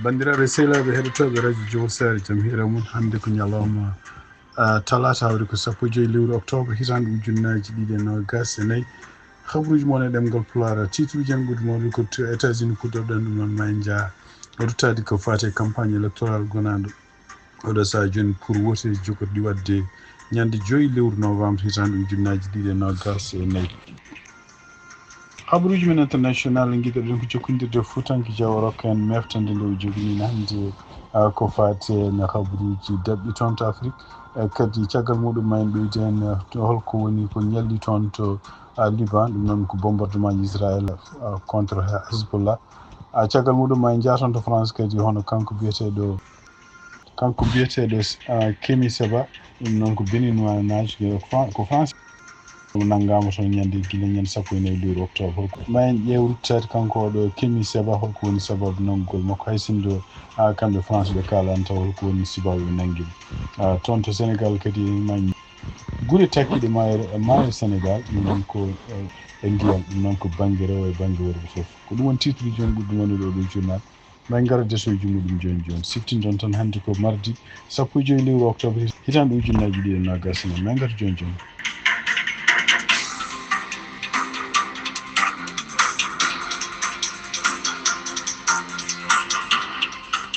bandiraɓe sehlaɓe heɗotoɓe radio jowsare jaam hira mum hande ko ñalawma talata hawri ko 15 lewru octobre hitande ujunnaji ɗiɗi e nogas e nayyi habruji moon e ɗemgal Pulaar titruji en ɓuuri mawɗi ko to États-Unis kudorɗen ɗum noon ma en jaa ruttade ko fate campagne électoral gonaɗo oɗo saha joni pour woteji jogoɗɗi wadde ñande 5 lewru novembre hitande ujunnaji ɗiɗi e nogas e nayyi habruji men international guiɗoɗen ko jokkodirde fuutanke jawroka en meftande nde o jogini hande ko fate no habruji dabɓi toon to Afrique kadi caggal muɗum ma en ɓeydi hen holko woni ko ñalli toon to Liban ɗum noon ko bombardement Israël contre Hezbollah caggal muɗum ma en jaa toon to France kadi hono kanko biyeteɗo Kemi Seba ɗum noon ko béninois naji ko France nanngama toon ñande gila ñande 14 lewru octobre holko ma en ƴeew ruttade kanko oɗo Kemi Seba holko woni sababu nanngugol makko haysindo kamɓe France ɓe kalani taw holko woni sababu ɓe nanggui toon to Sénégal kadi ma guure takkiɗe maayo Sénégal ɗum noon ko e ndiyam ɗum noon ko banggue rewo e banggue worgo foof ko ɗum won titre joni ɓurɗum wonnude oɗo journal ma gara desoji muɗum joni siftinton tan hande ko mardi 15 lewru octobre hitande ujunnaji ɗiɗi e nogas e nayyi ma gara joni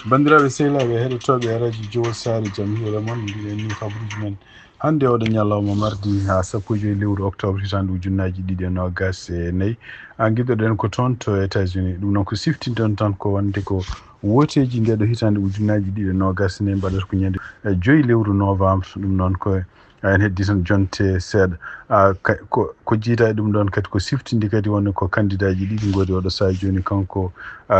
bandiraɓe sehlaɓe heɗotoɓe e radio jowsare jaam hira moon mbiɗen ni habruji men hande oɗo ñalawma mardi ha 15 lewru octobre hitande ujunnaji ɗiɗi e nogas e nayyi guiɗoɗen ko toon to États-Unis ɗum noon ko siftinton tan ko wonde ko woteji ndeɗo hitande ujunnaji ɗiɗi e nogas e nayyi mbaɗata ko ñande 5 lewru novembre ɗum noon ko en heddi tan jonte seeɗa ko jiida e ɗum ɗon kadi ko siftinde kadi wonno ko candidat ji ɗiɗi goodi oɗo saha joni kanko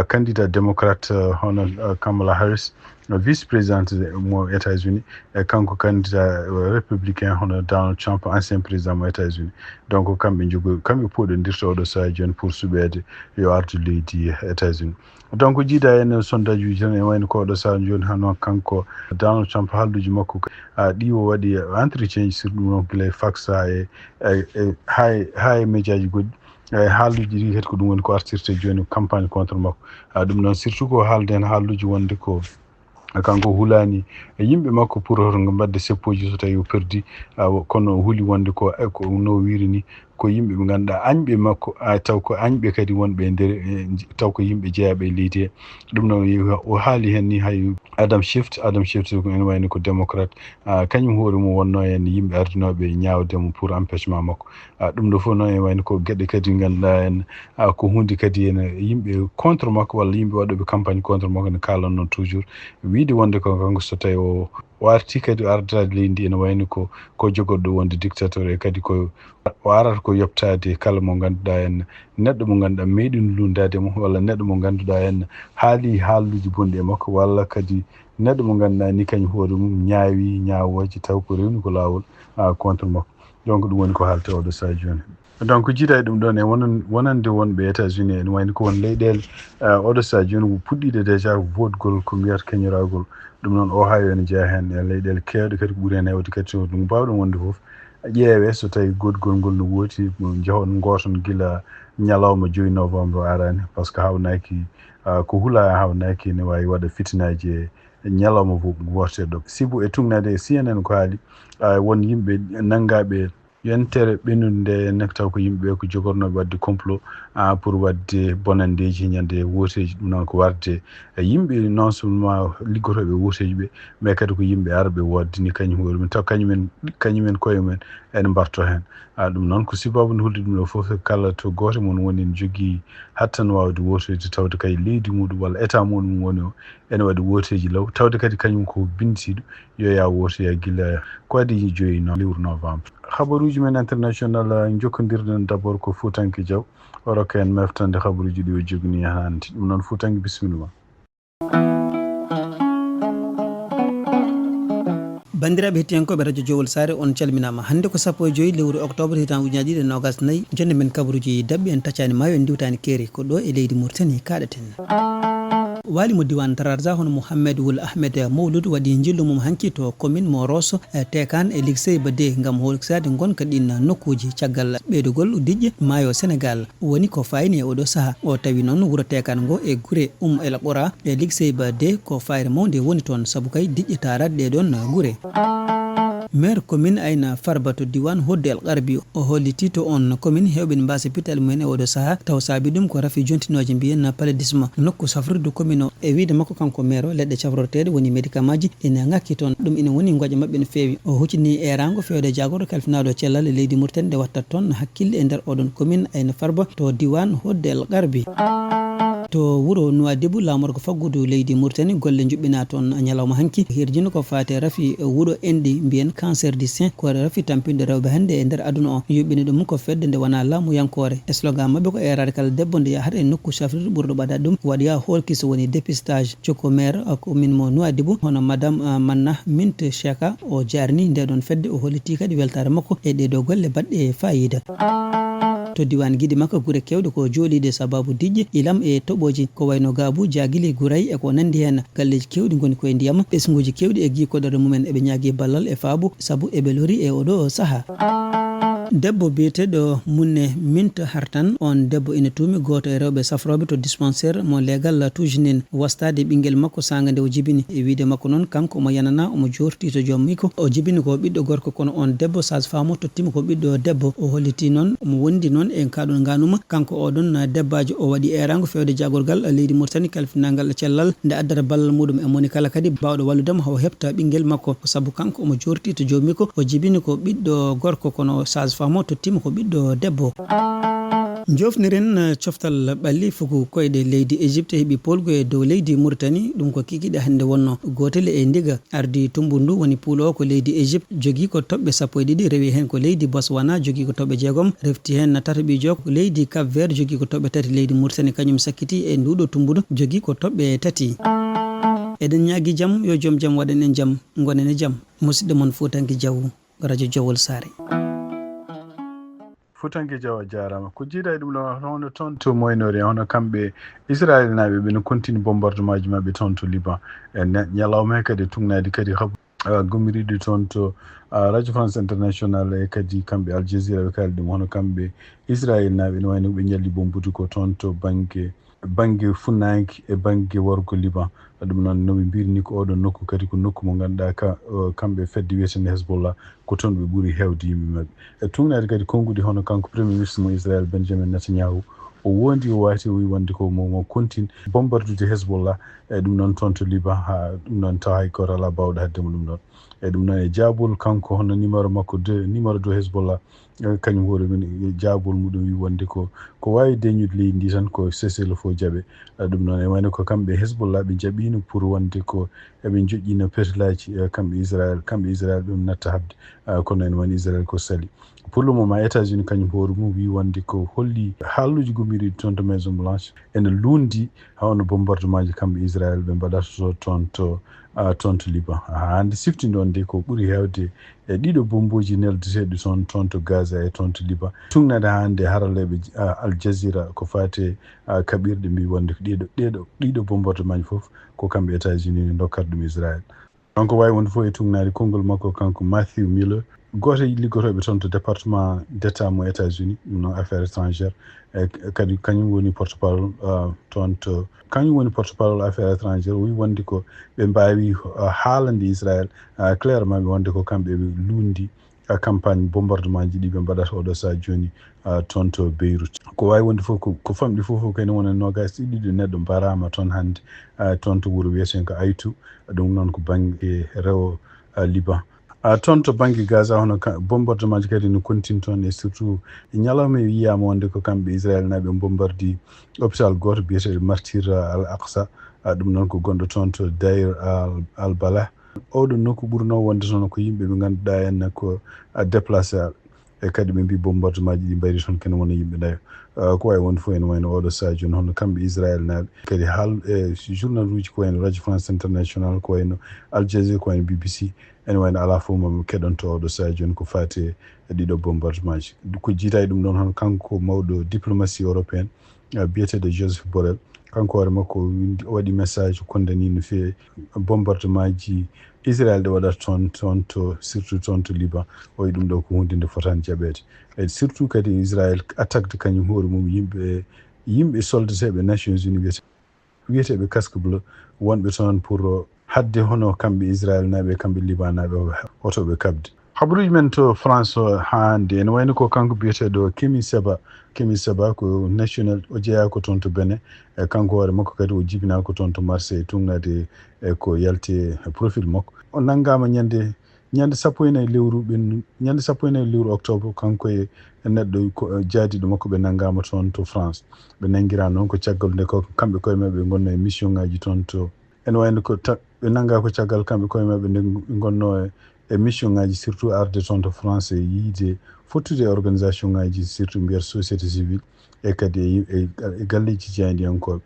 candidat démocrate hono Kamala Harris vice présidente mo États-Unis e kanko candidat républicain hono Donald Trump ancien président mo États-Unis donc kamɓe poɗodirta oɗo saha joni pour suɓede yo ardu leydi États-Unis donc jiida en sondage uji tan e wayno ko oɗo saha joni hano kanko Donald Trump halluji makko ɗi o waɗi entretien ji sur ɗum noon guila fax ha e média ji goɗɗi haaluji ɗi kadi ko ɗum woni ko artirte joni campagne contre makko ɗum noon surtout ko haalde hen haaluji wonde ko kanko hulani yimɓe makko pour mbadde seppoji so tawi o perdi kono huuli wonde ko no wiiri ni ko yimɓe ɓe ganduɗa añɓe makko taw ko añɓe kadi wonɓe e nder taw ko yimɓe jeeyaɓe e leydi he ɗum noon o haali hen ni hay Adam Schiff ko ene wayno ko démocrate kañum hoore mum wonno hen yimɓe ardinoɓe ñawdemo pour empêchement makko ɗum ɗo fof noon e wayno ko gueɗe kadi ganduɗa en ko hunde kadi ene yimɓe contre makko walla yimɓe waɗoɓe campagne contre makko ne kalanno toujours wiide wonde ko kanko so tawi o arti kadi ardade leydi ene wayno ko jogoɗɗo wonde dictateur e kadi ko o arata ko yoptade kala mo ganduɗa en neɗɗo mo ganduɗa meeɗino lundade mo walla neɗɗo mo ganduɗa en haali haaluji bonɗi e makko walla kadi neɗɗo mo ganduɗa ni kañum hoore mum ñaawi ñaawoji taw ko rewni ko lawol contre makko donc ɗum woni ko haalte oɗo saha joni donc jiida e ɗum ɗon e wonande wonɓe États-Unis ene wayno ko won leyɗele oɗo saha joni ko puɗɗiɗe déjà votgol ko mbiyata keñoragol ɗum noon Ohio ene jeeya hen e leyɗele kewɗe kadi ɓuuri hen hewde kadi so ɗum mbawɗon wonde foof ƴeewe so tawi godgol ngol no wooti jehon goton gila ñalawma 2 novembre arani par ce que hawnaki ko huula hawnaki ne wawi waɗa fitinaji e ñalawma woteɗo sibu e tugnade CNN ko haali won yimɓe nangaɓe yentere ɓennude nde taw ko yimɓe ko jogornoɓe wadde complot pour wadde bonandeji ñande woteji ɗum noon ko warde yimɓe non seulement liggotoɓe woteji ɓe mais kadi ko yimɓe arɓe woddini kañum hoore mum taw kañumen koye mumen ene mbarto hen ɗum noon ko sababu nde hulde ɗum ɗo foof kala to goto mon woni ne jogui hattan wawde wotoyde tawde kay leydi muɗum walla état muɗum woni o ene waɗi woteji law tawde kadi kañum ko binditiɗo yo ya wotoya guila ko waɗi 5 lewru novembre habaruji men international jokkodirɗen d' abord ko Fuutanke Diaw o rokka en meftande habaruji ɗi o jogani hannde ɗum noon Fuutanke bisimilla bandiraɓe hettiyankoɓe radio jowol sare on calminama hande ko 15 lewru octobre hitan ujunaji ɗiɗi e nogas nayyi jonde men kabaruji dabɓi en taccani maayo en diwtani keeri ko ɗo e leydi Mauritanie kaɗaten wali mo diwan tararza hono Mohammed Wul Ahmed Mawlud wadi jillu mum hanki to commune mo Rosso tekan e ligsey bade ngam holksade gonka din nokkuji caggal ɓeydugol dijje mayo Sénégal woni ko fayni e oɗo saha o tawi noon wuro tekan go e gure El Qura e ligsey bade ko fayre mawde woni toon saabu kay dijje tarat ɗe ɗon gure. maire commune ayna Farba to diwan hodde El Garbi o holliti to on commune hewɓe mbasa pital mumen e oɗo saha taw saabi ɗum ko rafi jontinoje mbiyen paludisme nokku safrude commune o e wiide makko kanko maire o leɗɗe cafroteɗe woni médicament ji ene ngakki toon ɗum ina woni gooƴa mabɓe no feewi o huccini erango fewde jagoro kalfinaɗo cellal e leydi Mauritanie nde watta toon hakkille e nder oɗon commune ayna Farba to diwan hodde El Garbi. to wuro Nouadhibou lamorgo faggudu leydi Mauritanie golle juɓɓina toon ñalawma hanki hirjino ko fate rafi wuuro endi mbiyen cancer du sein ko rafi tampinde rewɓe hannde e nder aduna o yuɓɓini ɗum ko fedde nde wona laamu yankore e slogan mabɓe ko erade kala debbo nde yahata e nokku safrirde ɓurɗo ɓaɗat ɗum waɗoya holki so woni dépistage cokko maire commune mo Nouadhibou hono madame Manna Minte Cheka o jarni nde ɗon fedde o holliti kadi weltare makko e ɗeɗo golle baɗɗe fayida. to diwan guiɗi makko guure kewɗe ko jooliɗe sababu dijje ilam e toɓoji ko wayno Gabou Diaguili Gouray e ko nandi hen galleji kewɗi goni koye ndiyam ɓesguji kewɗi e guikodere mumen eɓe ñaagui ballal e faabu saabu eɓe lori e oɗo saaha. debbo biyeteɗo Munne Minta Hartan on debbo ina tuumi goto e rewɓe safroɓe to dispensaire mo legal tujinin wastade ɓinguel makko sanga nde o jibini e wiide makko noon kanko omo yanana omo jorti to joom miko o jibini ko ɓiɗɗo gorko kono on debbo sage femme tottima ko ɓiɗɗo debbo o holliti noon omo wondi noon e kaɗon ganuma kanko oɗon debbajo o waɗi erango fewde jagorgal leydi Mauritanie kalfinagal cellal nde addata ballal muɗum e moni kala kadi bawɗo walludemo hawo hepta ɓinguel makko saabu kanko omo jorti to joom miko o jibini ko ɓiɗɗo gorko kono sage femme tottima ko ɓiɗɗo debbo. jofniren coftal ɓalli fuku koyɗe leydi Égypte heeɓi polgo e dow leydi Mauritanie ɗum ko kikiɗe hannde wonno gotel e ndiga ardi tumbu ndu woni puulo o ko leydi Égypte jogui ko toɓɓe 12 rewi hen ko leydi Botswana jogui ko toɓɓe 6 refti hen tataɓijo ko leydi Cap Vert jogui ko toɓɓe 3 leydi Mauritanie kañum sakkiti e nduɗo tumbuɗo jogui ko toɓɓe 3 eɗen ñaagui jaam yo joom jaam waɗan en jaam gonen e jaam musidɗo moon Foutangue Diaw radio Diawol Sare. Foutangue Diaw jarama ko jiiɗa e ɗum ɗo hono toon to moynori hono kamɓe Israël naɓe ɓene continue bombardement ji mabɓe toon to Liban e ñalawma he kadi tugnadi kadi gomiriɗe toon to radio France international e kadi kamɓe Al Jazeera ɓe kaldi ɗum hono kamɓe Israël naɓe ne wayno ɓe ñalli bombudu ko toon to banggue funnangue e banggue worgo Liban ɗum noon noɓe mbirni ko oɗon nokku kadi ko nokku mo ganduɗa kamɓe fedde wiyetende Hezbollah ko toon ɓe ɓuuri hewde yimɓe mabɓe e tugnade kadi konngudi hono kanko premier ministre mo Israël Benjamin Netanyahu o wondi o wati o wi wonde ko mo continue bombardude Hezbollah e ɗum noon toon to Liban ha ɗum noon taw hay goto ala bawɗo haddemo ɗum ɗon e ɗum noon e jaabol kanko hono numéro makko numéro 2 Hezbollah kañum hoore men jaabol muɗum wi wonde ko wawi deñude leydi ndi tan ko cessez-le-feu jaaɓe ɗum noon e wayno ko kamɓe Hezbollah ɓe jaaɓino pour wonde ko eɓe joƴƴino petilaji kamɓe Israël ɓe natta habde kono en woni Israël ko sali pour le moment États-Unis kañum hoore mum wi wonde ko holli haalluji gomiriɗi toon to Maison Blanche ene lundi hawno bombardement ji kamɓe Israël ɓe mbaɗata toon to Liban hande siftinde on de ko ɓuuri hewde e ɗiɗo bomboji neldeteɗe toon to Gaza e toon to Liban tugnade hande haraleɓe Al Jazeera ko fate kaɓirɗe mbi wonde ko ɗiɗo bombardement ji foof ko kamɓe États-Unis ne dokkata ɗum Israël kanko wawi wonde fof e tugnade konngol makko kanko Matthew Miller goto e liggotoɓe toon to département d'état mo États-Unis ɗum noon affaires étrangères e kadi kañum woni porte parole affaires étrangères o wi wonde ko ɓe mbawi haalande Israël clairement ɓe wonde ko kamɓe ɓe lundi campagne bombardement ji ɗi ɓe mbaɗata oɗo saha joni toon to Beyrouth ko wawi wonde fof ko famɗi fof kene wona nogas ɗiɗi neɗɗo mbarama toon hande toon to wuuro wiyeten ko Aytou ɗum noon ko banggue rewo Liban toon to banggue Gaza hono bombardement ji kadi no continue toon e surtout ñalawma wiyama wonde ko kamɓe Israël naɓe bombardi hôpital goto biyeteɗo Martyr Al Aqsa ɗum noon ko gonɗo toon to Deir al Balah oɗo nokku ɓurno wonde toon ko yimɓe ɓe ganduɗa en ko déplacé e kadi ɓe mbi bombardement ji ɗi mbayri toon kene wona yimɓe nayo ko wawi wonde fof ene wayno oɗo saha joni hono kamɓe Israël naɓe kadi journal uji ko wayno radio France international ko wayno Al Jazeera ko wayno BBC ene wayno ala fof mamo keɗonto oɗo saha joni ko fate ɗiɗo bombardement ji ko jiita e ɗum ɗon hono kanko mawɗo diplomatie européenne biyeteɗo Joseph Borrell kanko hoore makko waɗi message condamné no feewi bombardement ji Israël ɗe waɗata toon to surtout toon to Liban o wi ɗum ɗo ko hunde nde fotani jaɓede e surtout kadi Israël attaque kañum hoore mum yimɓe soldateɓe Nations Unies wiyeteɓe casque bleu wonɓe toon pour hadde hono kamɓe Israël naɓe kamɓe Liban naɓe hotoɓe kabde habaruji men to France hande ene wayno ko kanko biyeteɗo Kemi Seba ko national o jeeyako toon to Benin e kanko hoore makko kadi o jibinako toon to Marseille tugnade ko yalti profil makko o nanggama ñande 14 lewru octobre kanko e neɗɗo jaadiɗo makko ɓe nanggama toon to France ɓe nanguira noon ko caggal nde ko kamɓe koye maɓe gonno e mission ngaji toon to ene wayno ko ɓe nangga ko caggal kamɓe koye maɓe nde gonno e mission ngaji surtout arde toon to France e yiide fottude organisation ngaji surtout mbiyata société civile e kadi e galleji jeyandiyankoɓe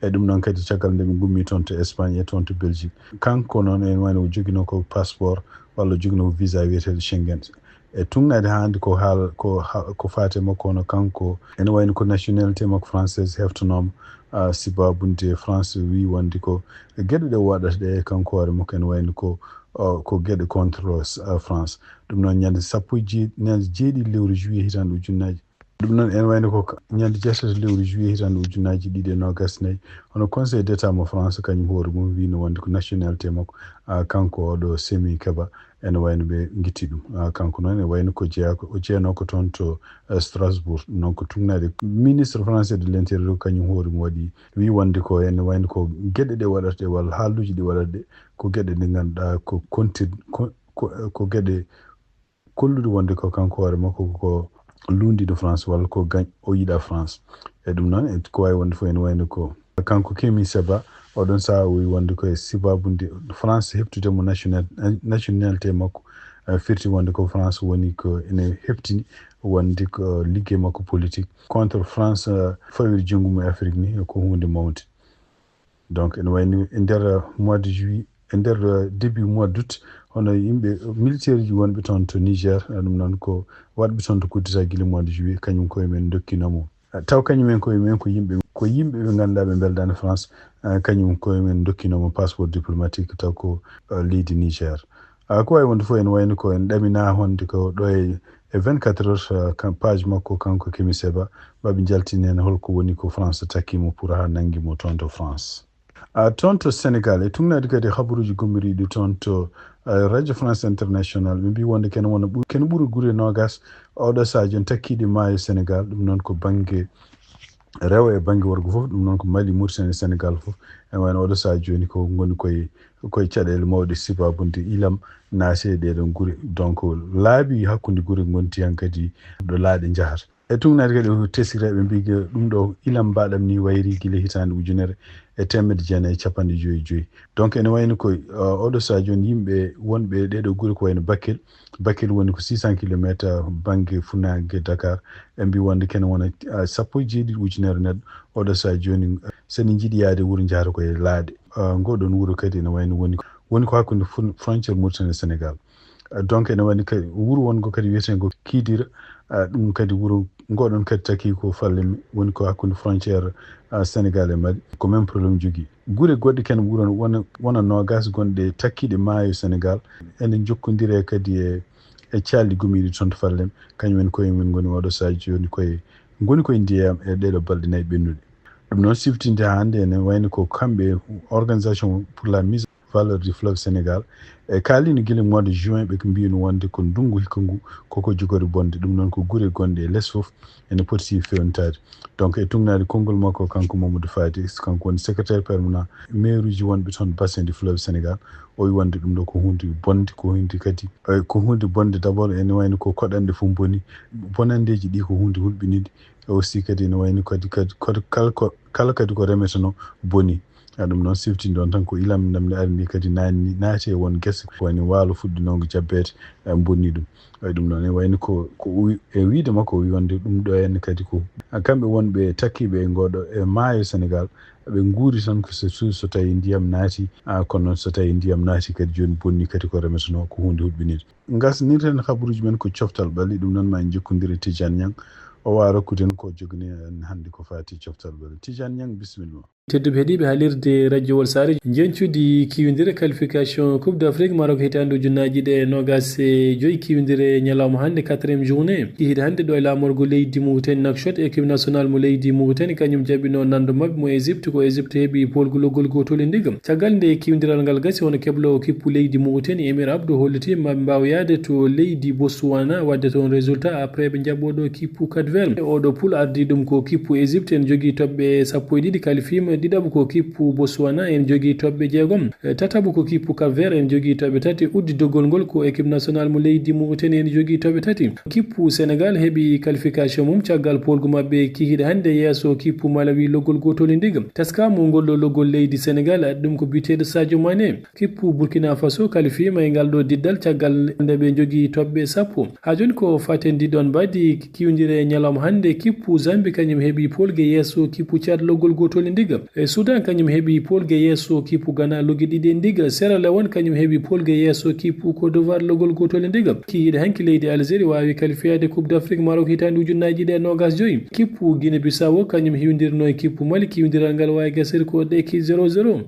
e ɗum noon kadi caggal nde ɓe gummi toon to Espagne e toon to Belgique kanko noon ene wayno o joguino ko passeport walla joguino ko visa wiyeteɗo Schengen e tugnade hannde ko fate makko ono kanko ene wayno ko nationalité makko française heftanoma sibabunde France wi wonde ko gueɗe ɗe waɗata ɗe kanko hoore makko ene wayno ko gueɗe contre France ɗum noon ñande 17 lewru juillet hitande ujunnaji ɗum noon ene wayno ko ñande 6 lewru juillet hitande ujunnaji 2024 hono conseil d' état mo France kañum hoore mum wino wonde ko nationalité makko kanko oɗo Semi Keba ene wayno ɓe guitti ɗum kanko noon ene wayno ko o jeyanoko toon to Strasbourg noon ko tugnade ministre français de l' intérieur kañum hoore mum waɗi wi wonde ko ene wayno ko gueɗe ɗe waɗata ɗe walla haalduji ɗi waɗata ɗe ko gueɗe ɗe ganduɗa ko gueɗe kollude wonde ko kanko hoore makko ko lundiɗo France walla ko o yiɗa France e ɗum noon ko wawi wonde fof ene wayno ko kanko Kemi Seba oɗon saha o wi wonde koye sibabunde France heɓtudemo nationalité makko firti wonde ko France woni ko ene heɓtini wonde ko liggey makko politique contre France fawiri junggo e Afrique ni ko hunde mawde donc ene wayno e nder mois de juillet e nder début mois d' août hono yimɓe militaire ji wonɓe toon to Niger ɗum noon ko waɗɓe toon to kuddita guila mois de juillet kañum koye men dokkinomo taw kañumen koye men ko yimɓe ɓe ganduɗa ɓe beldani France kañum koye men dokkinomo passeport diplomatique taw ko leydi Niger ko wawi wonde fof ene wayno ko en ɗamina honde ko ɗo e 24 heures page makko kanko Kemi Seba baɓe jaltini hen holko woni ko France takkimo pour ha nanguimo toon to France toon to Sénégal e tugnade kadi habaruji gommiriɗi toon to radio France international ɓe mbi wonde kene ɓuuri guure nogas oɗo saha joni takkiɗe maayo Sénégal ɗum noon ko banggue rewo e banggue worgo fof ɗum noon ko Mali Mauritanie Sénégal fof en wayno oɗo saha joni ko goni koye caɗele mawɗe sibabunde ilam naate ɗeɗon guure donc laaɓi hakkude guure gonti han kadi ɗo laaɗe jahata e tugnade kadi tesireɓe mbi ɗum ɗo ilam mbaɗam ni wayri guila hitande 1995 donc ene wayno ko oɗo saha joni yimɓe wonɓe ɗeɗo guure ko wayno Bakel woni ko 600 kilométre banggue funnague Dakar e mbi wonde kene wona 17 ujunere neɗɗo oɗo saha joni seni jiiɗi yaade wuuro jahata koye laaɗe ngoɗon wuuro kadi ene wayno woni ko hakkude frontiére Mauritanie Sénégal donc ene wayno kadi wuuro wongo kadi wiyeten ko Kidira ɗum kadi wuuro ngoɗon kadi taki ko fallemi woni ko hakkude frontiére Sénégal e Mali ko même probléme jogui guure goɗɗe ken wuuro wona nogas gonɗe takkiɗe maayo Sénégal ene jokkodire kadi e calli gumiɗi toon to fallem kañumen koye men goni oɗo saha joni goni koye ndiyam e ɗeɗo balɗe nayyi ɓennuɗe ɗum noon siftinde hannde ene wayno ko kamɓe organisation pour la mise valeur du fleuve Sénégal e kaalino guila mois de juin ɓe ko mbino wonde ko ndungu hikka ngu koko jogori bonde ɗum noon ko guure gonɗe e less fof ene poti fewnitade donc e tugnade konngol makko kanko Mamadou Fati kanko woni secrétaire permanent maire uji wonɓe toon bassin du fleuve Sénégal o wi wonde ɗum ɗo ko hunde bonde ko hunde kadi ko hunde bonde d' abord ene wayno ko koɗanɗe fof boni bonandeji ɗi ko hunde hulɓinide aussi kadi ene wayno kadi kala kadi ko remeteno boni ɗum noon siftinde on tan ko ilam namde arni kadi naati e won guese woni waalo fuɗɗinongo jabbede bonni ɗum ɗum noon e wayno ko e wiide makko o wi wonde ɗum ɗo henne kadi ko kamɓe wonɓe takkiɓe e ngoɗo e maayo Sénégal ɓe guuri tan ko so tawi ndiyam naati kono noon so tawi ndiyam naati kadi joni bonni kadi ko remeteno ko hunde huɓɓinide gasnirten habaruji men ko coftal ɓalli ɗum noon ma en jokkodiri Tidiane Niang o wawa rokkuden ko jogani en hannde ko fati coftal ɓalli Tidiane Niang bisimilla tedduɓe heeɗiɓe haalirde radio wol sare jencude kiwidire qualification coupe d'Afrique Maroc hitande ujunnaji ɗe nogas e joyi kiwidire ñalawma hande 4e journée hiide hande ɗo e lamorgo leydi Mauritanie Nouakchott équipe nationale mo leydi Mauritanie kañum jaɓino nando mabɓe mo Égypte ko Égypte heeɓi polgologol gotol e ndigam caggal nde kiwidiral ngal gasi hono keblo kippu leydi Mauritanie Emir Abdou holliti maɓe mbawa yaade to leydi Botswana wadde toon résultat après ɓe jaɓoɗo kippu Cadvel oɗo poule ardi ɗum ko kippu Égypte en jogui toɓɓe 12 qualifima ɗiɗaɓo ko kippu Botswana en jogui toɓɓe 6 tataɓo ko kippu Cap-Vert en jogui toɓɓe 3 uddi doggol ngol ko équipe nationale mo leydi Mauritanie en jogui toɓɓe 3 kippu Sénégal heeɓi qualification mum caggal polgu mabɓe kihiɗe hande yesso kippu Malawi loggol gotol e ndigam taskamo ngolɗo loggol leydi Sénégal addi ɗum ko biteɗo Sadio Mané kippu Burkina Faso qualifima e ngal ɗo diddal caggal nde ɓe jogui toɓɓe 10 ha joni ko faten diɗon mbadi kiwdire ñalawma hande kippu Zambie kañum heeɓi polgue yesso kippu Tchad loggol gotol e ndigam Soudan kañum heeɓi polgue yesso kippu Ghana loggi ɗiɗi e ndiga Sierra Leone kañum heeɓi polgue yesso kippu Côte d'Ivoire loggol gotol e ndigam kihiɗe hanki leydi Algérie wawi qualifiade coupe d'Afrique Maroc hitande ujunnaji ɗe nogas joyyi kippu Guinée Bissau kañum hiwdirno e kippu Mali kiwdiral ngal wawi gasir ko ɗeki 0-0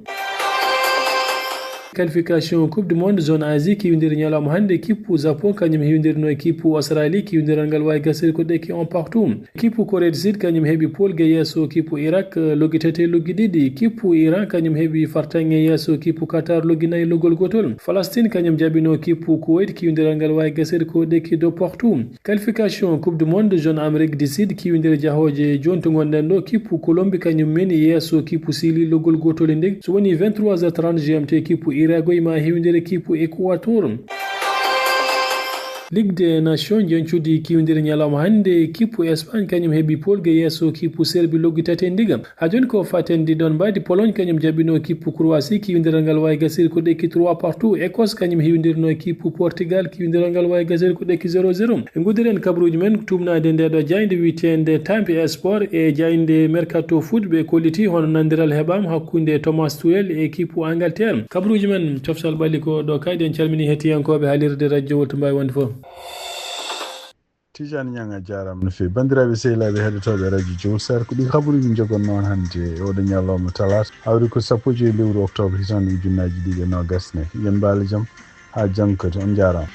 qualification coupe du monde zone Asie kiwdiri ñalawma hande kippu Japon kañum hiwdirno e kippu Australie kiwdiral ngal wawi gasir ko ɗeki 1 partout kippu Corée du Sud kañum heeɓi polgue yesso kippu Irak loggi tati loggi ɗiɗi kippu Iran kañum heeɓi fartange yesso kippu Qatar loggi nayyi loggol gotol Palestine kañum jaɓino kippu Kuwait kiwdiral ngal wawi gasir ko ɗeki 2 partout qualification coupe du monde zone Amérique du Sud kiwdiri jahoje joni to gonɗen ɗo kippu Colombie kañum meni yesso kippu Chili loggol gotol e ndeg so woni 23h30 GMT kippu Iragoy ma hiwdere kippu Équateur Ligue des Nations joncude kiwdiri ñalawma hande kippu Espagne kañum heeɓi polgue yesso kippu Serbie loggi tati e ndigam ha joni ko faten ɗiɗon mbadi Pologne kañum jaɓino kippu Croatie kiwdiral ngal wawi gasir ko ɗekki 3 partout Écosse kañum hiwdirno e kippu Portugal kiwdiral ngal wawi gasir ko ɗekki 0-0 e guddiren kabaruji men tumnade ndeɗo jayde witende Tampi Sport e jayde Mercato Foot ɓe kolliti hono nandiral heɓama hakkude Thomas Tuchel e kippu Angleterre kabaruji men coftal ɓalli ko ɗo kaydi en calmini hettiyankoɓe haalirde radio to mbawi wonde foof Tijani ñanga jaram no fewi bandiraɓe sehilaɓe heɗotoɓe radio Jowol Sare ko ɗi habaruji jogon noon hande oɗo ñalawma talata hawri ko 15 lewru octobre hitande ujunnaji ɗiɗi e nogas nayyi yen mbaali jaam ha janggo kadi on jarama.